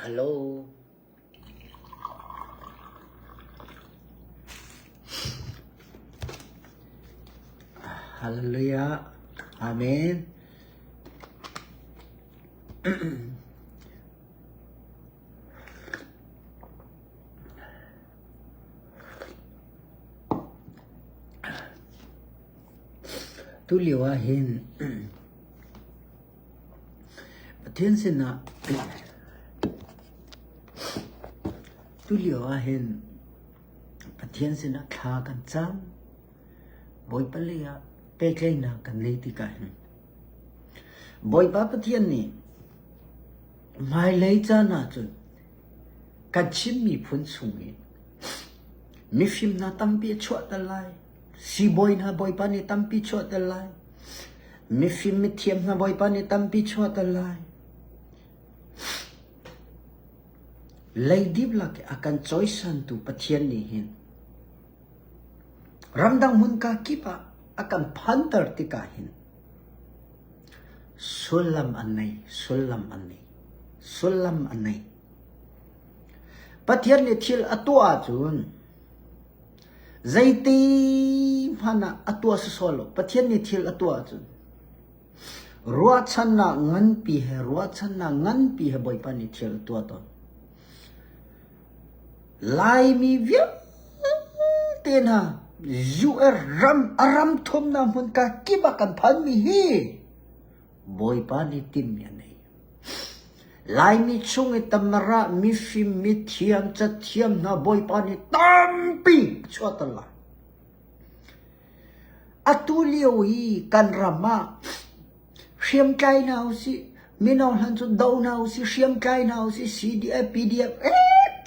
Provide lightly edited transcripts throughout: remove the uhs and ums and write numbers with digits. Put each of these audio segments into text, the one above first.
ฮัลโหลฮาเลลูยาอาเมนตุลิวาเห็นประเทศสินะตุลิวาเห็นประเทศสินะขากันจังบอยปะเลียเปกเลยนะกันเลยติกันบอยปะประเทศนี้ไม่เลยจ้านะจุดกันชิมมีพ้นสูงมีฟิล์มนะตั้มปีชวดอะไรsi boy na boy pa ni tampi chwa talai mi film mi thiam na boy pa ni tampi chwa talai lay dip la ke akan choice an tu pathian ni hin ramdang mun ka kipa akan phantar ti ka hin sulam anai pathian ni thil atwa chun zaiti mana atua solo pathian ni thil atua chun ruwa channa ngan pi he boy pa ni thil atua to lai mi vya tena ju aram thom na mun ka kiba kan phan mi hi boy pa ni tim ya nei lai mi chung e tamara mi fim mi thiam cha thiam na boy pa ni tampi chotala atulio hi kan rama shiam kai na usi minong han chu do na usi shiam kai na usi cdf pdf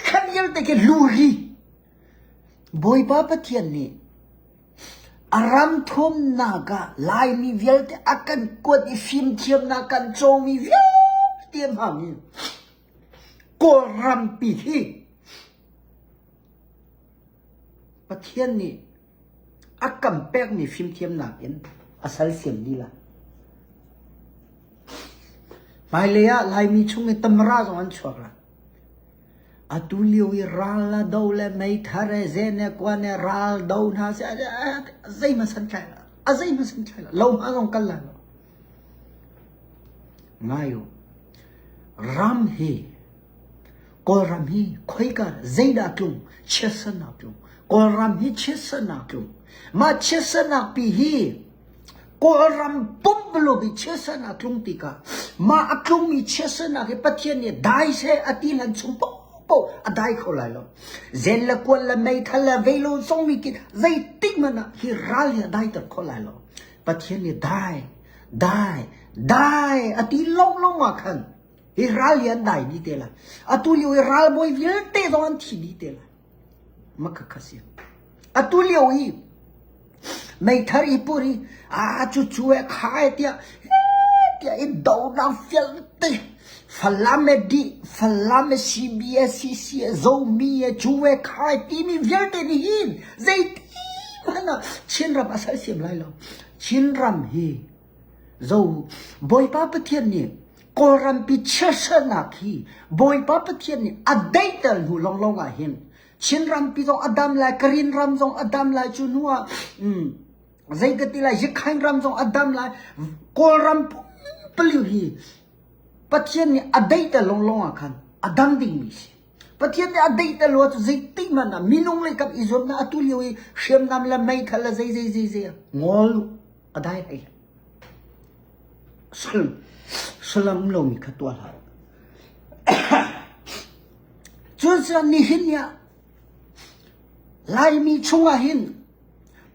kan yel te ke luri boy pa pathian ni aram thom na ga lai mi vel te akan ko di film thiam na kan cho mi vel tiêm hàm như cô ram pi hi bắt thiên ni akam pek ni phim thiêm nạc in asal xiêm đi là mai leya lai mi chung ni tamra zo an chuak la atulio i ral la do le mai thare zene kwane ral do na se azai ma san chai la lo ma zong kal la ngayo ram hi ko ram hi khoi ka zaida klung chesana klung ko ram hi chesana klung ma chesana pi hi ko ram pumblo bi chesana klung tika ma aklung mi chesana ke pathian ni dai se atilan chung po adai kholai lo zen la ko la mai thala velo song mi ki zai tik mana hi ral ya dai ta kholai lo pathian ni dai ati long ma khan Iral yan dai ni tela atulio iral boy vilte don thi ni tela makakasi atulio hi mai thar ipuri a chu e khai tia i do na filte falame cbsc zo mi chu e khai ti mi vilte ni hin zai mana chinram asal sim lai lo chinram hi zo boy pa pathian ni koram pi chesana khi boy pa pathian ni adaital hu long a hin chinram pi zo adam la karin ram zo adam la chunua zaigati la yikhain ram zo adam la koram paliu hi pathian ni adaital long a khan adam ding mi si pathian ni adaital lo zaiti mana minung le kap izom na atulio hi shem nam la mai khala zai ngol adai hai salam lo mi khatwa la chusa ni hin ya lai mi chunga hin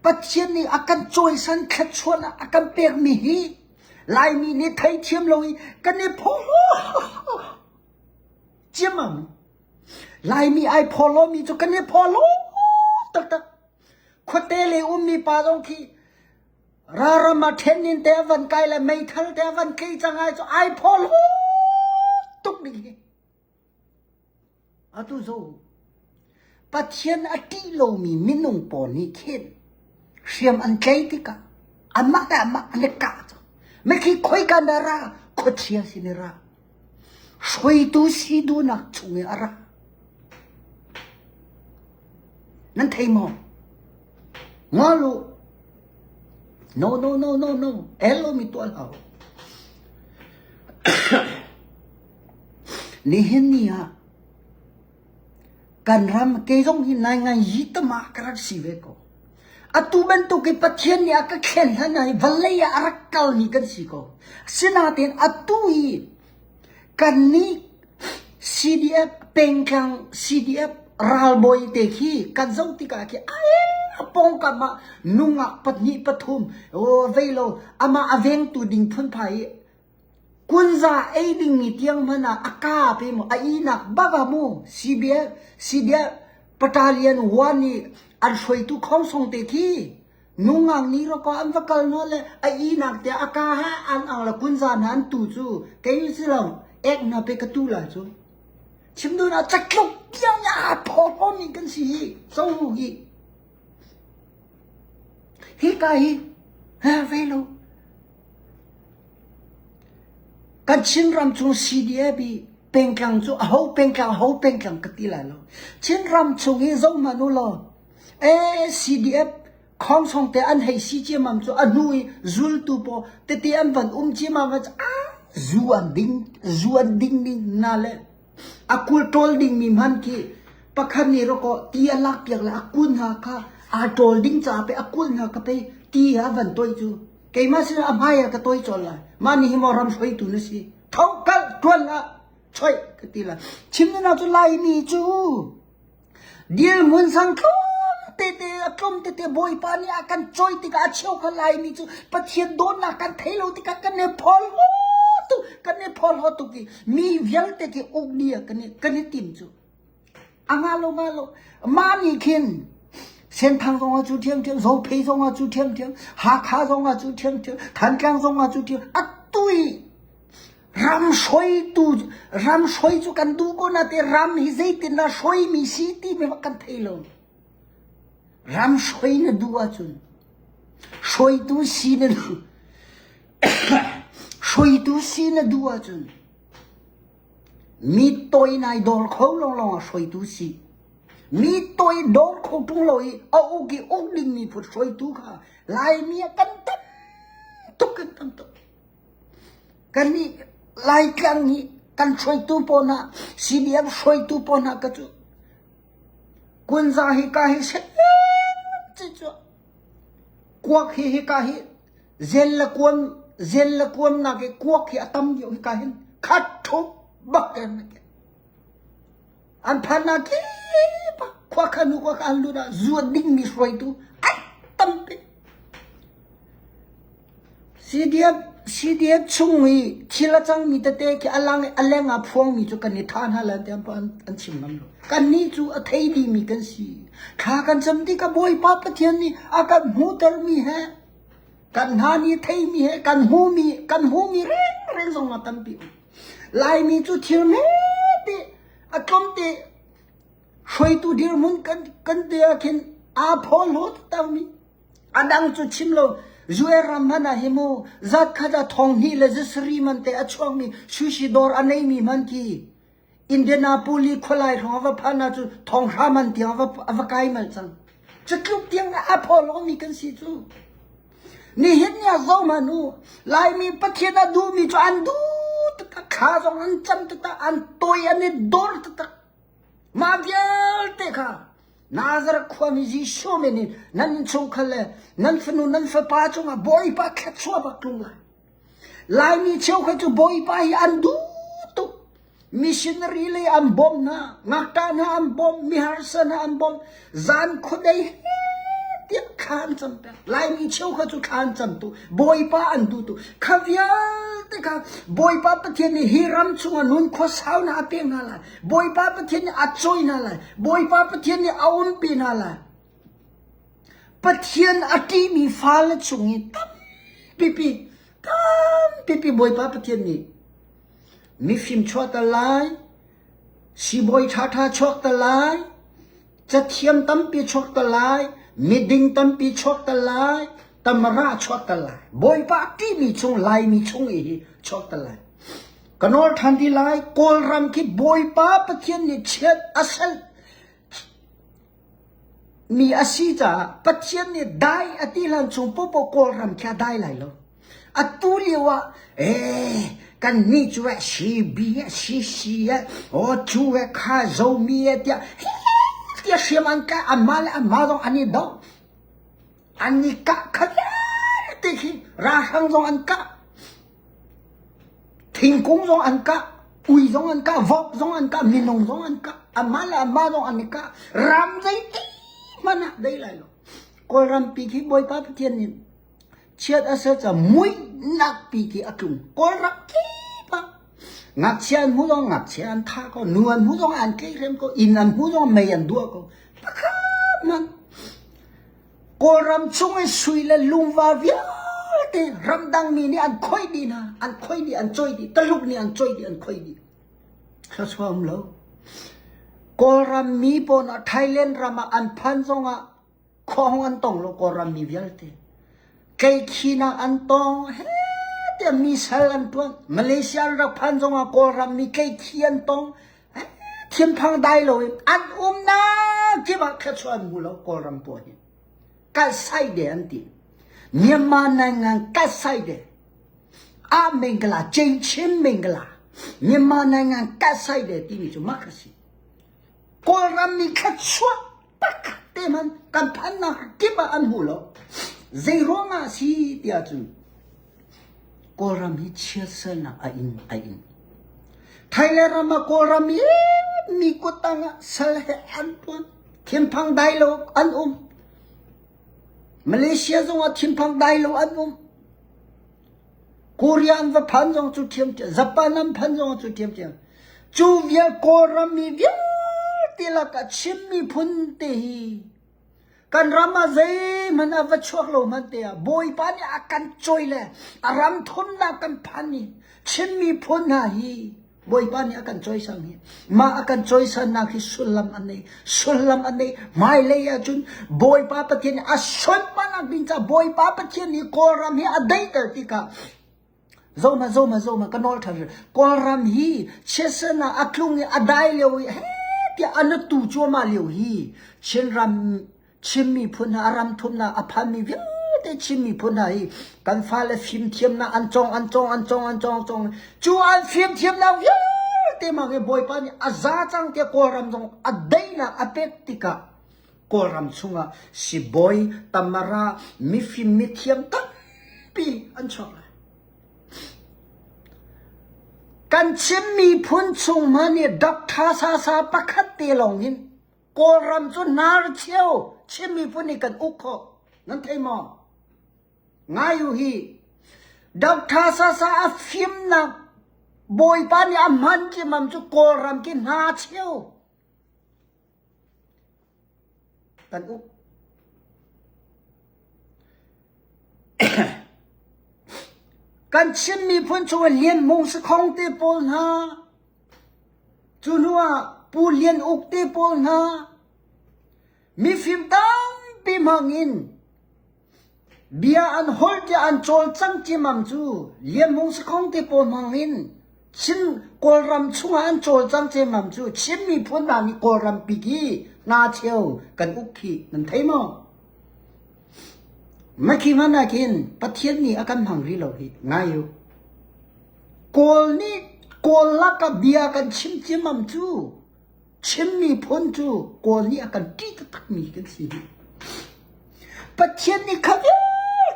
pathian ni akan choisan khatchona akan pek mi hi lai mi ni thai thiam lo hi kan ni pholo chimam lai mi ai pholo mi chu kan ni pholo tak khote le mi pa dong ki rara ma thenin te van kai la mai thal te van kai changai cho ai phol hu tuk ni atu zo pathian ati lo mi minung po ni khen siam an kai ti ka ama ta ama an ka cho me khi khoi ka na ra khothia sinira ช่วยดูสิดูนักชงอะไรนั่นไทยมองงอลู no no no no no เอลโลมีตัวเรานี่เห็นนี่ฮะการรำเกยงหินนายงานยิตมากระสิเวก็atu bentuk ke patien ni aka khen hanai valaya arakal ni kan siko sinatin atui kanni CDF pengkang CDF ralboy te khi kan zong tika ki ai apong kama nunga patni pathum o velo ama aveng tu ding phun phai kunza ai ding mi tiang mana aka pe mo ainak baga mo CDF battalion 1 niอันช่วยตู้ของส่งเตที่นุ่งอังนี้เราก็อันวักกันนั่นเลยไอ้นักแต่อากาศอันเอาละคุณจานั้นตู่จู่แกยุ่งสิเราเอ็กน่ะไปกระตุ้นละจู่ชิมดูนะจะกลุกยังยาพอพอนี่กันสิสู้อีฮิกายฮะเวโลกันชินรำจงซีดีเอบีเป็นกลางจู่เขาเป็นกลางกติละเราชินรำจงให้ส่งมาโน่ละCDF ของส่งแต่อันให้ซีเจมันจะอันนุยจุลตุปแต่ที่อันวันเจมันว่าจวนดิ้งนั่นแหละอากูโตลดิ้งมีมันที่ปัจจุบันนี้เราก็ตีอันลักเปียกละอากูน่ะค่ะอาโตลดิ้งจะไปอากูน่ะก็ไปตีอันวันตัวจู่แกมาสิอาไม่อะก็ตัวจอละมันนี่มารำช่วยตุนสิท้องกันตัวละช่วยก็ตีละชิมนี่น่าจะไล่มีจู่เดี๋ยวมันสังคมเตกลมเตบอยปานี่อาการจอยติกาเชี่ยวกันไล่มีจู่ปะเทียนโดนอาการเทโลติกากันเนพอลฮอตุกีมีเวลเตกิอกเดียกันเนติมจู่อ่างาโลมานี่คินเส้นทางตรงอาจู่เทียมโซเพย์ตรงอาจู่เทียมหาขาตรงอาจู่เทียมทันกลางตรงอาจู่เทียมอัตุยรำช่วยจู่กันดูก็น่าแต่รำฮิเซติน่าช่วยมีสีตีไม่ว่ากันเทโลรำช่วยนะดูอาจุนช่วยดูสีนะดูช่วยดูสีนะดูอาจุนมีตัวไหนโดนเขาลงช่วยดูสีมีตัวโดนเขาตรงเลยเอาโอเคอกดิ่งมีผู้ช่วยดูค่ะลายเมียกันตั้มตุกกันนี่ลายกลางนี้กันช่วยดูปอนะสีเดียบช่วยดูปอนะกันจู่กุนซาฮิกาฮิเซกวกฮิกาฮิเจลละกวนนักกวกฮิอัตมอยู่ฮิกาฮินขัดทุบบักกันนักอันพันนักปะกวกขันดูนะจวดดิ้งมีช่วยตัวอัตตมเปซีเดียบชุ่มมีทีละจังมีแต่เตะที่อลังอ่ะพวงมีจุกันนิทานฮะแล้วแต่อันชิมน้ำลกันนี่จู่อัฐิดีมีกันสิข้ากันจำที่กับบอยป้าปะเทียนนี่อากันหูเตอร์มีแฮกันหานี่ไทยมีแฮกันหูมีเร่งส่งมาตั้มปีลายมีจู่เทียนเมติอะกลมเตะช่วยตัวเดียวมึงกันเดียกินอาพอลโหดตั้มมีอันดังจู่ชิมโลZuer ramana hemo zat khada thong hi le zisri man te achong mi shushi dor anei mi man ki Indianapolis kholai thong wa phana chu thong ha man ti wa kai mal chang chatluk tiang apollo mi kan si chu ni het nya zo manu lai mi pathena du mi chu an du ta kha jong an cham ta an toy ani dor ta ma vyal te kha Nazar kwami ji shomenin nan chokale nan funu nan fa pa chunga boy pa khatwa ba klunga lai ni cheu kha chu boy pa hi andu tu missionary le am bom na ngakta na am bom miharsa na am bom zan khudai tiak khan cham pe lai ni cheu kha chu khan cham tu boy pa andu tu khavya te ka boy pa pathian ni hiram chunga nun kho sau na pe na la boy pa pathian ni achoi na la boy pa pathian ni aun pi na la pathian ati mi fal chungi tam pipi boy pa pathian ni mi phim chwa ta lai si boy tha chok ta lai cha thiam tam pi chok ta lai mi ding tam pi chok ta lai tamara chok ta lai boy pa ti mi chung lai mi chung e chok ta lai กันอลทันทีไลกอลรัมคิดบอยป้าปะเทียนนี่เช็ดอัศลมีอาชีจ่าปะเทียนนี่ได้อติลันจุงปปกอลรัมแค่ได้ไรแล้วอตุลีวะกันนี่จูเอชีบีเอชีโอจูเอข้าโจมีเดียเดียเชื่อมันกะอันมาเลยอันมาตรงอันนี้ดอกอันนี้กะขัดติคีราชังตรงอันกะทิ้งกุ้งตรงอันกะอุยตรงอันกะวอกตรงอันกะมินงตรงอันกะอันมาเลยอันมาตรงอันนี้กะรำใจตีมันอะได้ไรหรอกกอลรำปีคีบอยป้าเทียนนี่เชียดอาเซจะมุยนักปีกีอัตุงกอลรักที่ปะงักเชียนหูต้องงักเชียนท่าก็นวลหูต้องอันเกยเรมก็อินันหูต้องไม่ยันดัวก็ปะครับมันกอลรำช่วยสุยเลยลุงว่าเวียเตรำดังมีนี่อันค่อยดีนะอันค่อยดีอันจ่อยดีตลุกนี่อันจ่อยดีอันค่อยดีข้าสวมแล้วกอลรำมีปนไทยแลนด์รำอันพันซงอ่ะของอันตองโลกอลรำมีเวียเตไก่ขี้นาอันตองเฮ้เดี๋ยวมีสารอันตัวมาเลเซียรักพันจงอากอรำมีไก่ขี้อันตองเทียมพังได้เลยอันนะที่ว่าแค่ชวนมูลกอรำตัวนี้กัดไส้เดอันตีเมียมานังานกัดไส้เดอาเมงกลาเจนชิมเมงกลาเมียมานังานกัดไส้เดที่มีจุมากสิกอรำมีแค่ชวนปักเตมันกันพันนะที่ว่าอันมูลZeroma si dia tu koram hi chesana ain Thailand ma koram mi kotanga salhe antuan thimpang dailo an Malaysia zong a thimpang dailo an Korea an va phan zong chu thiam Japan an phan zong chu thiam chu via koram mi via tilaka chimmi phun te hi kan rama zai man ava chok lo man te boy pa ni akan choi le aram thon na kan phani chimmi phon na hi boy pa ni akan choi sang hi ma akan choi san na khi sulam ane mai le ya chun boy pa pathian a shon pa na bin cha boy pa pathian ni koram hi adai ta ti ka zoma kanol thar koram hi chesana aklung ni adai le he ti anatu choma le hi chenram chimmi phuna aram thumna aphami vi te chimmi phuna hi kan fale phim thiam na an chong chu an phim thiam na vi te ma ge boy pa ni aza chang te koram jong adaina apektika koram chunga si boy tamara mi phim mi thiam ta pi an chong kan chimmi phun chung mani dak tha sa pakhat te long hin koram chu nar cheu chimmi phun ni kan ukho nan thei mo ngayu hi dak tha sa a phim na boy pa ni amhan chi mam chu koram ki na cheu kan uk kan chimmi phun chu lien mong se khong te pol na chu nuwa pu lien uk te pol na mi phim tang pi mangin bia an hol te an chol chang chi mam chu lien mong se khong te pol mangin chin kol ram chu an chol chang che mam chu chimmi phun na ni kol ram pi gi na cheu kan uk khi nan thei mo Maki mana kin pathian ni akan mangri lo hi ngayo kol la ka bia kan chim mam chu chim mi phon chu kol ni akan ti tak mi kan si pathian ni khabe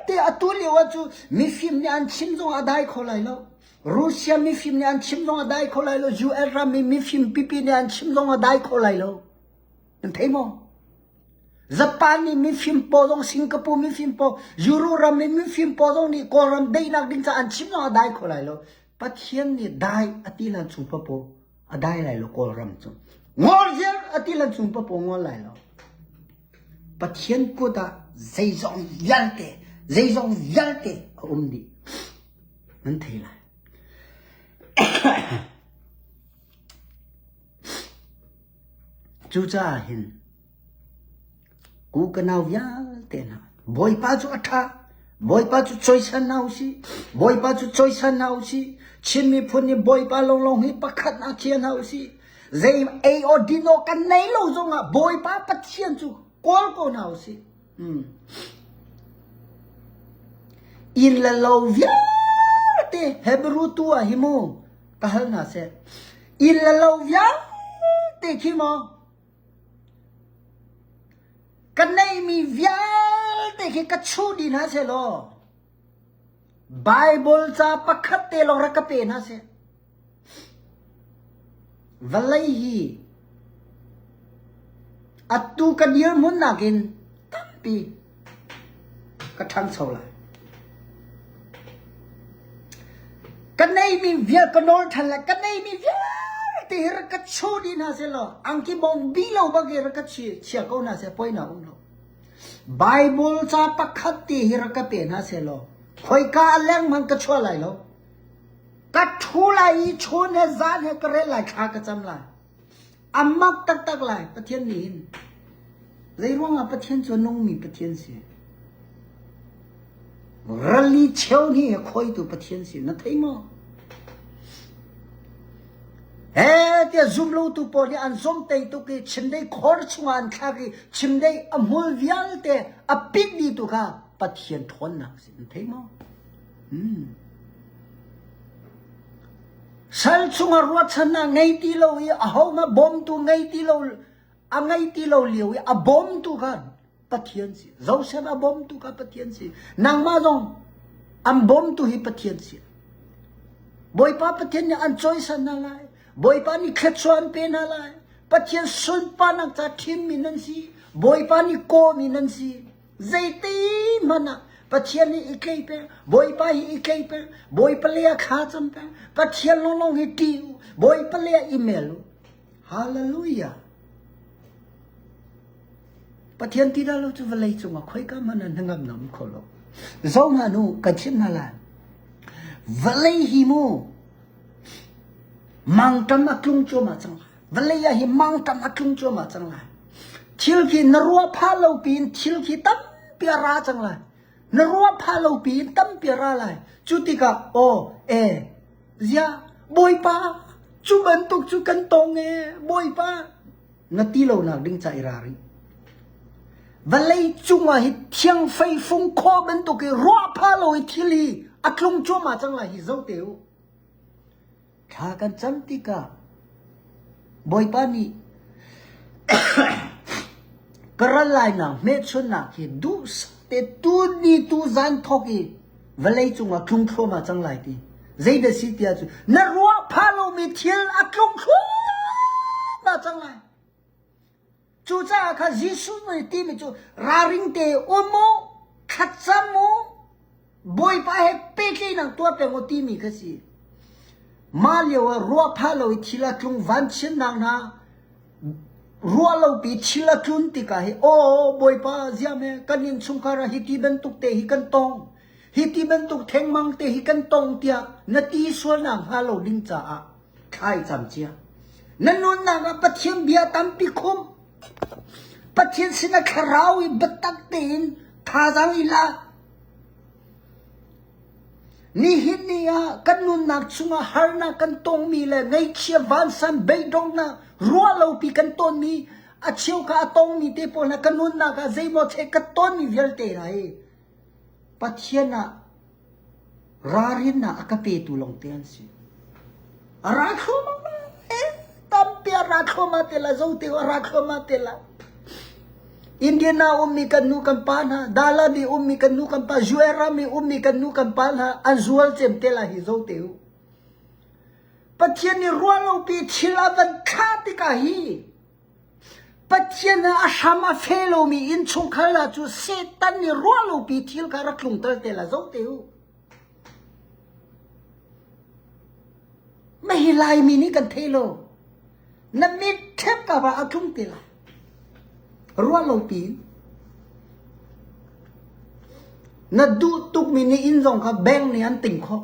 te atuli wa chu mi phim ni an chim zong adai kholai lo Russia mi phim ni an chim zong adai kholai lo US ra mi phim pipi ni an chim zong adai kholai lo nan thei mo Japan ni mi film po dong Singapore mi film po Euro ram mi film po dong ni koram dei nak ding sa an chim no dai kholai lo pathian ni dai atilan chung pa po adai lai lo koram chung ngor jer atilan chung pa po ngor lai lo pathian ko da zeizong yalte di nan thei lai chu cha hin Ku kenal ya tena boy pa chu atha บอยป้าจุช่วยฉันเอาสิบอยป้าจุช่วยฉันเอาสิชินมีพูนนี่บอยป้าลงให้ประคัดนักเชียนเอาสิเจมเอโอดิโนกันไหนโลจงอ่ะบอยป้าปัดเชียนจุกอลก็เอาสิอินละโลวิอาเตเฮบรูตัวหิโมตาหนาเสอินละโลวิอาเตหิโมกันไหนมีวิอาเตหิกัดชูดีนะเสโลไบเบิลจะปักขัดเตลงรักเปนะเสวัลลัยฮีอัตตุกันยืมมุนนักินตั้มปีกระทั่งเท่าไรกันไหนมีเวียกันนอนทันละกันไหนมีเวียที่รักชูดีนะเสโลอังกิบองบีโลบักรักชีเชียก้านะเสปอยนะอุ้งโลไบเบิลจะปักขัดเตรักเปนะเสโลคอยกาแรงมันกระชัวไหลโลกัดทูไหลชนเฮซานเฮกเรไหลขากระจำไหลอามักตักไหลปะเทียนนี้ใจร้องอ่ะปะเทียนจวนงมีปะเทียนสิรัลลีเชียวนี่คอยตัวปะเทียนสินั่นไงมั้งเฮ้เดี๋ยวซุ่มลูตัวปอนี่อันซุ่มเตยตัวกี้ชิมได้ขอร์ชงานข้ากี้ชิมได้อมูลวิอัลเตอปิดดีตัวข้าปะเทียนทนนักสินั่นไงมั้งสัลชุงรัวชนะไงตีโลยอาหงมาบอมตัวไงตีโลอ่ะไงตีโลเลี้ยวอ่ะบอมตัวกันปะเทียนสิเราเสพอ่ะบอมตัวกันปะเทียนสินางมาจงอ่ะบอมตัวให้ปะเทียนสิบอยป้าปะเทียนเนี่ยอันจอยสันนั่นแหละบอยป้านี่เคล็ดชวนเป็นนั่นแหละปะเทียนสุนปานักจะทิมมีนั่นสิบอยป้านี่โกมีนั่นสิใจตีมันอ่ะปะเทียนนี่อีกเลยเป็นบอยป้าอีกเลยเป็นบอยป้าเลี้ยข้าจำเป็นปะเทียนลงให้ติวบอยป้าเลี้ยอีเมลฮาเลลูยาปะเทียนที่เราจะวันเลยจงอ่ะคุยกันมันนั่งงำน้ำขลุ่มเจ้ามานูกันชิมนั่นแหละวันเลยหิมูมังตัมอักลุงโจมาจังวันเลยหิมังตัมอักลุงโจมาจังเลยทิลกีนรัวพาโลปีนทิลกีตั้มเปียราจังเลยนรัวพาโลปีนตั้มเปียราเลยจุติกาโอเอเสียบอยป้าจุบันตุกจุกันตงบอยป้านาทีเราหนักดิ้งใจรารีวันเลยจุงว่าฮิเทียงไฟฟงคอบันตุกรัวพาโลทิลีอักลุงโจมาจังเลยฮิเจ้าเตียวข้ากันจำติกาบอยป้านี่กระไรนะเมชนนะฮิดูสเตตูนี่ตูจันทอกีวันเลยจุงอักลุงโจมาจังเลยทีใจเดสิเตียจูนรัวพาโลมีเทียนอักลุงโจมาจังเลยจูจ้าข้ายิสุไม่ตีไม่จูราริงเตอโมขัดจมูบอยป้าเฮเปกี้นังตัวเป็นโอตีมีกันสิมาเลียวรัวพาโลทิลาคลุงวันเชนนังนะรัวเราปีทิลาคลุนติกาเฮโอบอยป้าเสียเมกันยินสุงคาราฮิติเบนตุกเตฮิกันตองฮิติเบนตุกเทงมังเตฮิกันตองเตียนาทีส่วนนังฮาโลดิงจ้าใครจำเจียนั่นนู่นนังปะเทียมเบียตัมปิคุมปะเทียนสินะคราวอีบัตักเตีนท่าจังอีลานี่หินนี่กันนู่นนักสุงหาร์นักกันตองมีเลยไงเชียวันสันเบยดงนะรัวเราปีกันต้นมีอาเชียวกาตองมีเตปนะกันนู่นนักใจหมดเชกันต้นมีเวลเตไรปะเทียนรารินนะอากาเปตุลงเตียนสิรักเขามาตั้มเปียรักเขามาเตละเจ้าเตวรักเขามาเตละอินเดียนามีกันนูกันปานะดาลามีกันนูกันปาจูเอรามีกันนูกันปานะอันจวลเจมเตละฮิโซเตวปัจเจกนี่รัวเราปีทิลาวันขาติกาฮีปัจเจกอาชามาเฟโลมีอินชงคาลาจูเซตันนี่รัวเราปีทิลการักลุงเตลเตละโซเตวไม่ฮิลายมีนี่กันเทโลนั่นมีเทปกับว่าอักลุงเตละรัวเราปีนนัดดูตุกมินิอินซองค่ะแบงนี่อันติ่งข้อ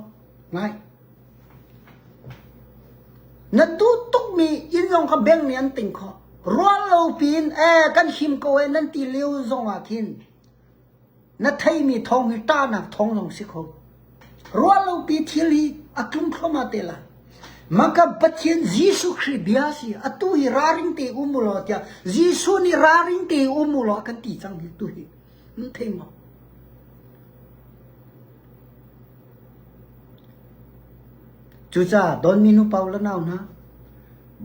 ไงนัดดูตุกมีอินซองค่ะแบงนี่อันติ่งข้อรัวเราปีนกันหิมโกเอนั่นตีเลี้ยวซองอาคิน นัทไทยมีทองให้ตาหนักทองลงสิเขารัวเราปีเทียลีอักลุ่มเข้ามาเตละมักกับบัดเทียนยิสุคริสต์เบียสิอัตุฮิราริงเตอุมุลอตยายิสุนี่ราริงเตอุมุลอกันตีจังฮิตุฮินั่นเทมจุจ้าโดนมินุเปาละนาวนะ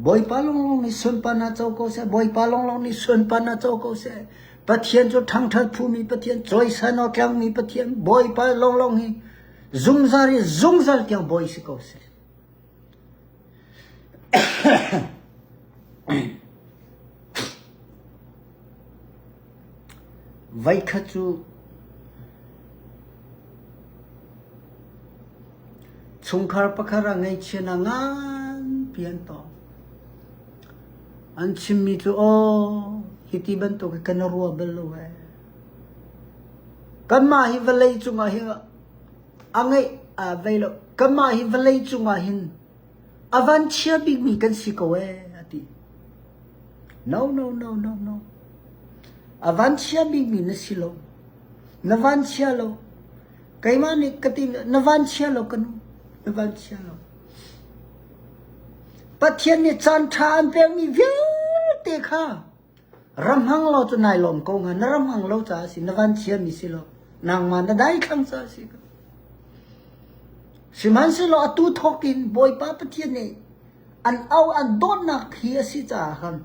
บอยปาลงนี่ส่วนปานาเจ้าก็เสบอยปาลงนี่ส่วนปานาเจ้าก็เสปะเทียนจุทั้งทัดภูมิปะเทียนจอยสานอกยังมีปะเทียนบอยปาลงนี่ซุงซารีซุงซาลยังบอยสิก็เสไว้ขจูสงคราปะคารังไงเชนงานเพียนต่ออันชิมิจูโอฮิติบันตุกันรัวเบลเวกันมาฮิวเลจุงาฮิอังไงเวลกันมาฮิวเลจุงาฮินอวันเชียบิมีกันสิกเวอติ noอวันเชียบิมีนสิโลนวันเชียโลไกมานิกตินวันเชียโลกันนวันเชียโลปะเทียนนี่จันทานเปียงมีเวเตค่ะรำหังเราจะนายลมกงหันรำหังเราจะสินวันเชียมีสิโลนางมันได้คำซาสิสิมันสิโลตูทอกินบอยป้าปะเทียนนี่อันเอาอันโดนนักเฮียสิจ้าคัน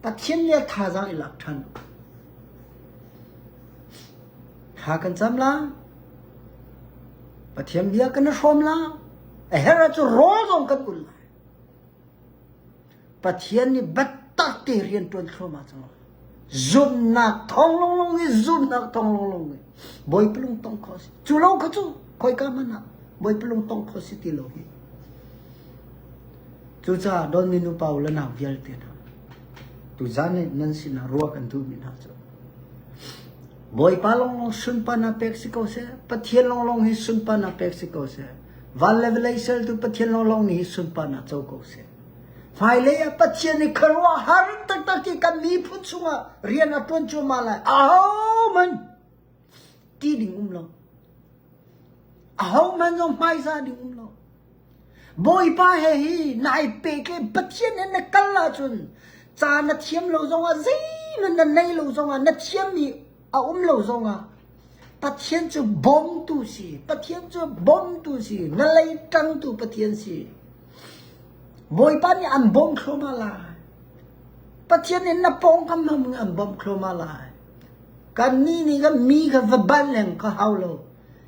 ปะเทียนเนี่ยท่าจังอิลักทันหากันจำละปะเทียนเบียกันชมละเฮระจะร้องส่งกันกุลปะเทียนนี่บัดตักเตเรียนตัวเข้ามาจังซุนนักทองลงนี่ซุนนักทองลงนี่บอยปลุงตองคอสิจุโลกจูคอยกามันนะบอยปลุงตองคอสิติโลหิจูจ้าโดนมินุเปาละนาเวียลเตนะตูจานี่นั่นสินะรัวกันดูมินาจูบอยปาลงสุนปานาเปกซิโกเซปะเทียนลงฮิสุนปานาเปกซิโกเซวันเลเวลเซลตูปะเทียนลงนี่ฮิสุนปานาโจโกเซไฟเลยปะเทียนนี่ครัวฮาริตตะกี้กันมีพุทธสุงะเรียนอัตวันจูมาลายอ้าวมันตีดิ่งลงอ้าวมันต้องไม่ซาดิ่งลงบอยป้าเฮ้ยนายเปกเลยปะเทียนนี่กัลลาจุนจานัดเทียมเราจงอ่ะซีมันนั่นในเราจงอ่ะนัดเทียมนี่เอาเราจงอ่ะปะเทียนจะบอมตุสิปะเทียนจะบอมตุสินั่นเลยตั้งตุปะเทียนสิบอยป้านี่อันบอมครมาลายปะเทียนนี่นับปองคำมึงอันบอมครมาลายกันนี่ก็มีกับบัลเลงก็เอาโล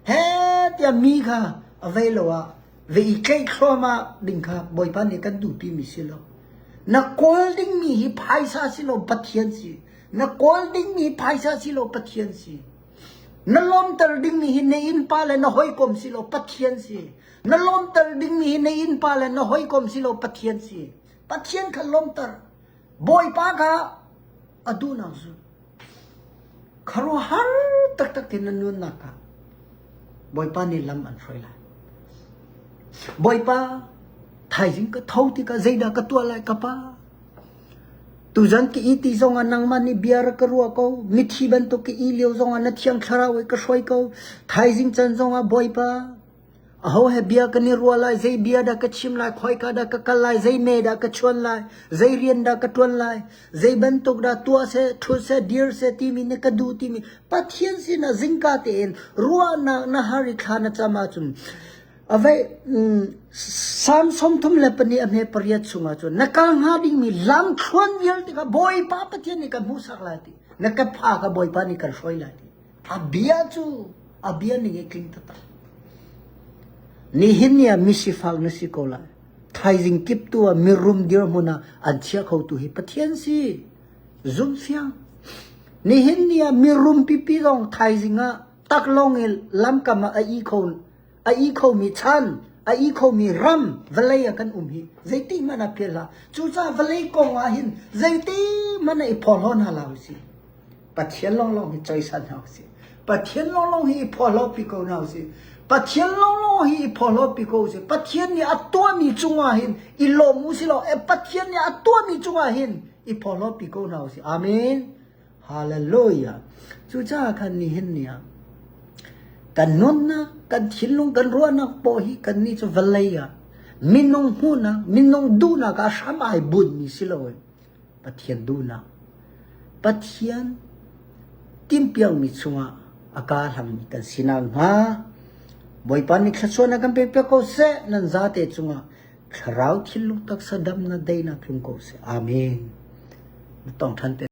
เฮ้ยจะมีค่ะเอาไว้โลอ่ะเวอีเคครมาดิ่งค่ะบอยป้านี่กันดูที่มิสิโลนักโกลดิ้งมีฮิพายซาสิโลปะเทียนสินักโกลดิ้งมีพายซาสิโลปะเทียนสินักลมตรดิ้งมีฮินอินปาเลนหอยกอมสิโลปะเทียนสินักลมตรดิ้งมีฮินอินปาเลนหอยกอมสิโลปะเทียนสิปะเทียนขลมตรบอยป้าค่ะอดูนาซูคารุฮันตักตักที่นั่นนู่นนักค่ะบอยป้านี่ลำอันช่วยละบอยป้าไทยจริงก็เท่าที่ก็ใจด่าก็ตัวอะไรก็ป้าตุจันกี่ตีส่งอันนังมันนี่เบียร์ก็รัวก็มิถีบันตุกี่เลี้ยวส่งอันนัดเชียงคาราไว้ก็ช่วยก็ไทยจริงจันส่งอันบอยป้าเอาให้เบียร์กันนี่รัวไล่ใจเบียร์ด่าก็ชิมไล่คอยก็ด่าก็กัลไล่ใจเมด่าก็ชวนไล่ใจเรียนด่าก็ชวนไล่ใจบันตุกด่าตัวเสทุเสเดียร์เสทีมีเนี่ยก็ดูทีมีปัทเทียนสินะจิงกาเตนรัวนะฮาริคานะจามาจุนเอาไว้สามสมทุมเล็บนี่อเมปริยัตสุงาจุนนักหาดิ้งมีลำควนเยลติกับบ่อยป้าปะเทียนนี่กับมูสักลาตินักพากับบ่อยป้านี่กับช่วยลาติอาเบียจูอาเบียนี่เก่งตานี่หินเนี่ยมิสิฟังนสิโกลาไทยจิงกิบตัวมีรุมเดียร์มุนาอันเชียเขาตุหิปะเทียนสิซุ่มเฟียงนี่หินเนี่ยมีรุมปิปิลองไทยจิงะตักลงเอลำกับมาอีโคนอีเขามีชันอีเขามีรัมเวลัยกันหิใจตีมันอภิลาจูจ้าเวลัยกงอาหินใจตีมันไอพอลอนฮาลาสิปัจเจียนลองใจสันฮาสิปัจเจียนลองฮีพอลอปิโกนาสิปัจเจียนลองฮีพอลอปิโกสิปัจเจียนนี่อัตตัวมีจุงอาหินอิโลมุสิโลปัจเจียนนี่อัตตัวมีจุงอาหินอีพอลอปิโกนาสิอาเมน ฮาเลลูยาจูจ้าคันนี้เห็นเนี่ยกันนนนะกันทิ้งลงกันรัวนะปอฮีกันนี่จะเวลัยมินงหูนะมินงดูนะก็สามารถบุญนี่สิเลยปะเทียนดูนะปะเทียนติมเปียงมิชัวอากาศทำกันสินังฮะบ่อยปานิกส่วนนักเปียกเขาเสนันซาเตจุงะคราวที่ลุกตักสะดำนะได้นะคลุมเขาเสอาเมนต้องทันเต